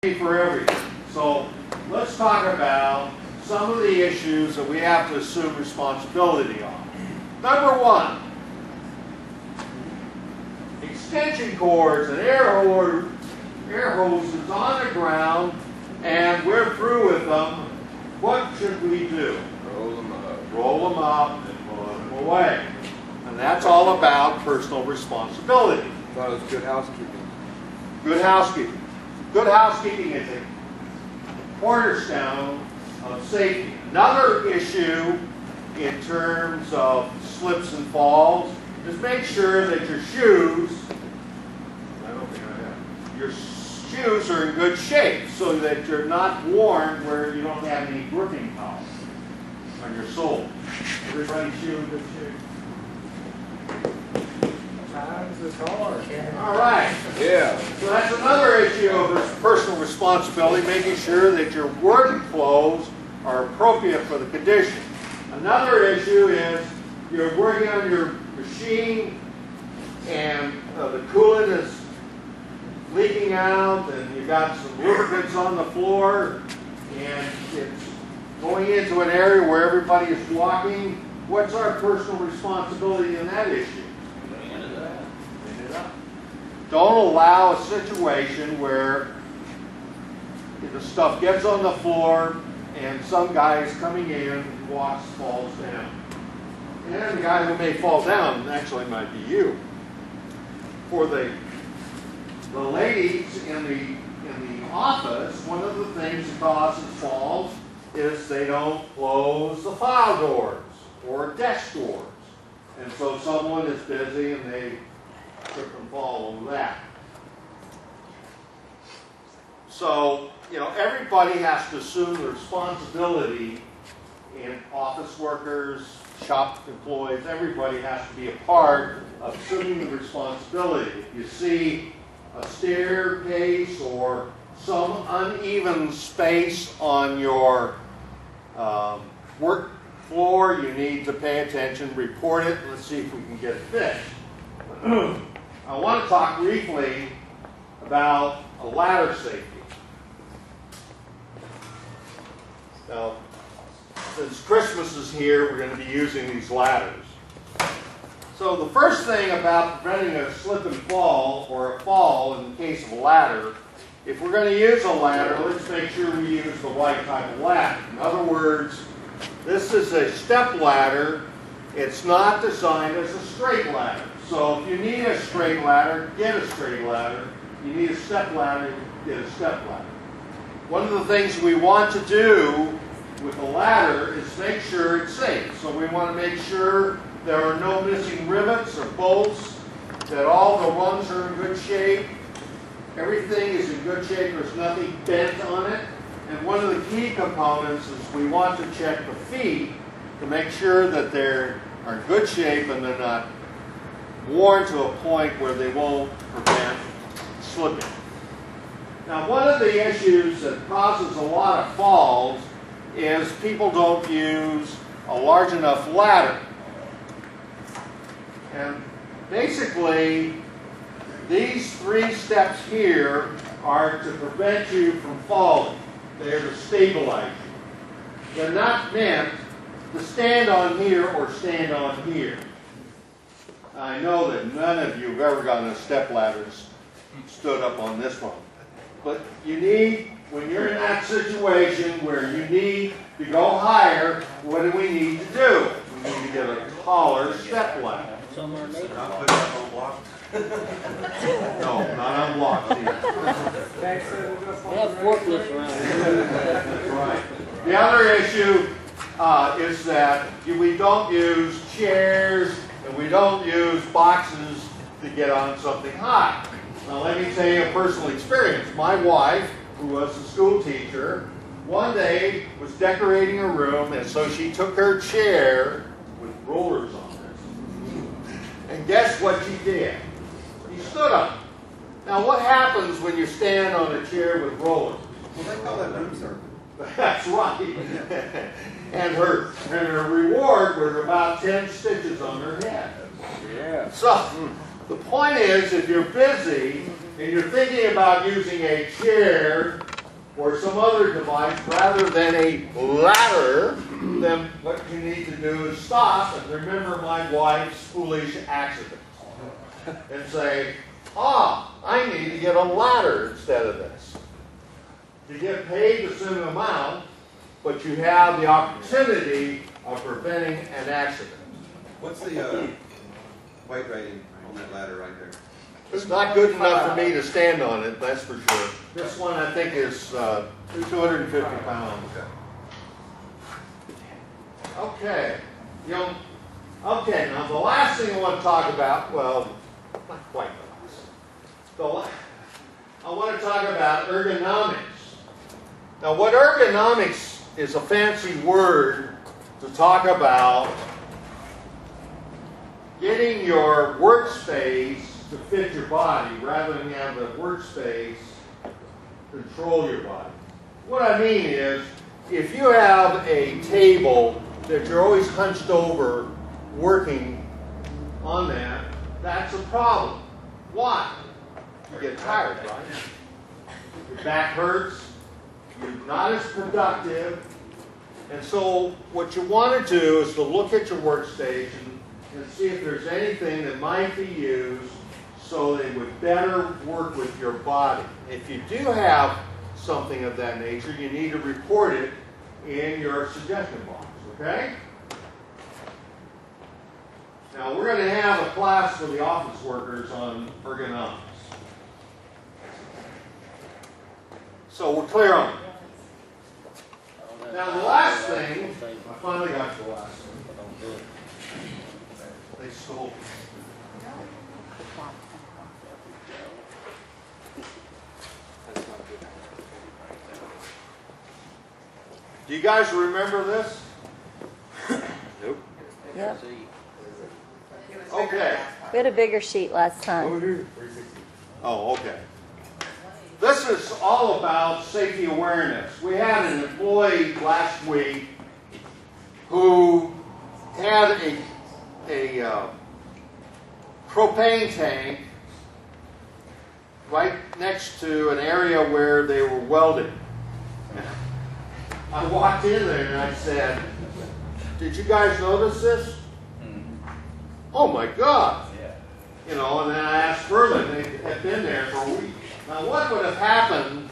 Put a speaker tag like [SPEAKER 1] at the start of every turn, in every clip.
[SPEAKER 1] For everything. So let's talk about some of the issues that we have to assume responsibility on. Number one, extension cords and air hoses on the ground, and we're through with them. What should we do?
[SPEAKER 2] Roll them up.
[SPEAKER 1] Roll them up and put them away. And that's all about personal responsibility.
[SPEAKER 2] I thought it was good housekeeping.
[SPEAKER 1] Good housekeeping. Good housekeeping is a cornerstone of safety. Another issue in terms of slips and falls is make sure that your shoes, your shoes are in good shape so that you're not worn where you don't have any gripping power on your sole. Everybody's shoe in good shape.
[SPEAKER 3] Times is hard.
[SPEAKER 1] All right.
[SPEAKER 2] Yeah.
[SPEAKER 1] So that's another issue of personal responsibility, making sure that your work clothes are appropriate for the condition. Another issue is you're working on your machine and the coolant is leaking out and you've got some lubricants on the floor and it's going into an area where everybody is walking. What's our personal responsibility in that issue? Don't allow a situation where the stuff gets on the floor and some guy is coming in, walks, falls down. And the guy who may fall down actually might be you. For the ladies in the office, one of the things that causes falls is they don't close the file doors or desk doors. And so someone is busy and they trip and fall over that. So, everybody has to assume the responsibility in office workers, shop employees, everybody has to be a part of assuming the responsibility. If you see a staircase or some uneven space on your work floor, you need to pay attention, report it, let's see if we can get it fixed. I want to talk briefly about a ladder safety. Now, since Christmas is here, we're going to be using these ladders. So the first thing about preventing a slip and fall, or a fall in the case of a ladder, if we're going to use a ladder, let's make sure we use the right type of ladder. In other words, this is a step ladder. It's not designed as a straight ladder. So if you need a straight ladder, get a straight ladder. You need a step ladder, get a step ladder. One of the things we want to do with a ladder is make sure it's safe. So we want to make sure there are no missing rivets or bolts, that all the rungs are in good shape, everything is in good shape, there's nothing bent on it. And one of the key components is we want to check the feet to make sure that they're in good shape and they're not worn to a point where they won't prevent slipping. Now, one of the issues that causes a lot of falls is people don't use a large enough ladder. And basically, these 3 steps here are to prevent you from falling. They're to stabilize you. They're not meant to stand on here or stand on here. I know that none of you have ever gotten a step ladder and stood up on this one. But you need, when you're in that situation where you need to go higher, what do we need to do? We need to get a taller step ladder.
[SPEAKER 3] Somewhere later.
[SPEAKER 1] Not put that on block. No, not on blocks either.
[SPEAKER 3] We have forklifts around here.
[SPEAKER 1] That's right. The other issue is that we don't use chairs and we don't use boxes to get on something high. Now let me tell you a personal experience. My wife, who was a school teacher, one day was decorating a room, and so she took her chair with rollers on it. And guess what she did? She stood up. Now what happens when you stand on a chair with rollers?
[SPEAKER 2] Well, they call that room service.
[SPEAKER 1] That's right. And her reward was about 10 stitches on her head.
[SPEAKER 2] Yeah.
[SPEAKER 1] So the point is, if you're busy and you're thinking about using a chair or some other device rather than a ladder, then what you need to do is stop and remember my wife's foolish accident and say, I need to get a ladder instead of this. You get paid the same amount, but you have the opportunity of preventing an accident.
[SPEAKER 2] What's the weight rating on that ladder right there?
[SPEAKER 1] It's not good enough for me to stand on it, that's for sure. This one I think is 250 pounds. Okay. Okay, now the last thing I want to talk about, well, not quite the last. I want to talk about ergonomics. Now what ergonomics is a fancy word to talk about getting your workspace to fit your body rather than have the workspace control your body. What I mean is, if you have a table that you're always hunched over working on that, that's a problem. Why? You get tired, right? Your back hurts, you're not as productive, and so what you want to do is to look at your workstation and see if there's anything that might be used so they would better work with your body. If you do have something of that nature, you need to report it in your suggestion box, okay? Now we're going to have a class for the office workers on ergonomics. So we're clear on it. Now the last thing, I finally got to the last one. They stole it. Do you guys remember this? Nope.
[SPEAKER 4] Yep.
[SPEAKER 1] Okay.
[SPEAKER 4] We had a bigger sheet last time.
[SPEAKER 1] Oh, okay. This is all about safety awareness. We had an employee last week who had a propane tank right next to an area where they were welding. I walked in there and I said, "Did you guys notice this?" "Oh my God." You know, and then I asked further, and they had been there for a week. Now what would have happened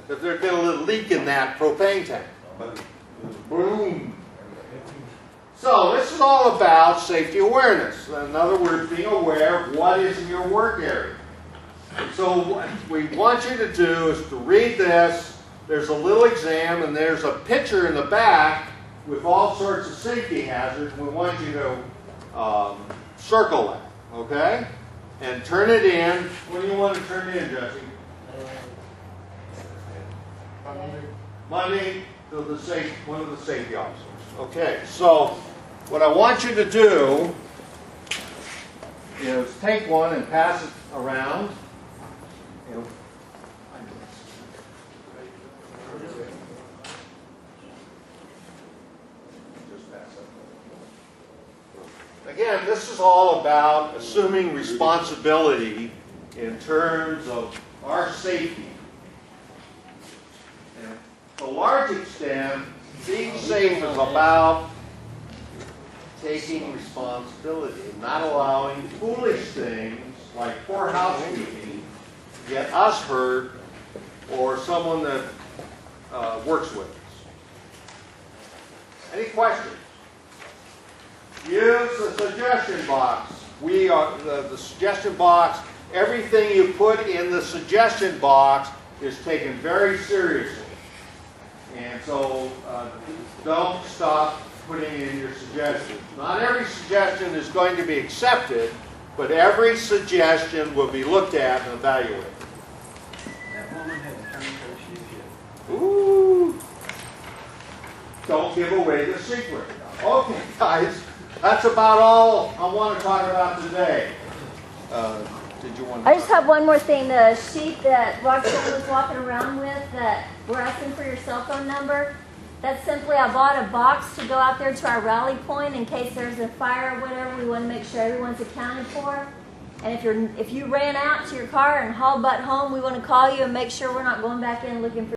[SPEAKER 1] if there had been a little leak in that propane tank? Boom. So this is all about safety awareness. In other words, being aware of what is in your work area. So what we want you to do is to read this. There's a little exam, and there's a picture in the back with all sorts of safety hazards. We want you to circle that, okay? And turn it in. When do you want to turn it in, Jesse? Monday to one of the safety officers. Okay, so what I want you to do is take one and pass it around. Again, this is all about assuming responsibility in terms of our safety. And to a large extent, being safe is about taking responsibility and not allowing foolish things like poor housekeeping to get us hurt or someone that works with us. Any questions? Use the suggestion box. We are the suggestion box. Everything you put in the suggestion box is taken very seriously. And so don't stop putting in your suggestions. Not every suggestion is going to be accepted, but every suggestion will be looked at and evaluated.
[SPEAKER 5] That woman hasn't turned her shoes yet.
[SPEAKER 1] Ooh. Don't give away the secret. Okay, guys. That's about all I want to talk about today. Did you want to
[SPEAKER 4] I just have one more thing. The sheet that Roxanne was walking around with that we're asking for your cell phone number, that's simply I bought a box to go out there to our rally point in case there's a fire or whatever. We want to make sure everyone's accounted for. And if you ran out to your car and hauled butt home, we want to call you and make sure we're not going back in looking for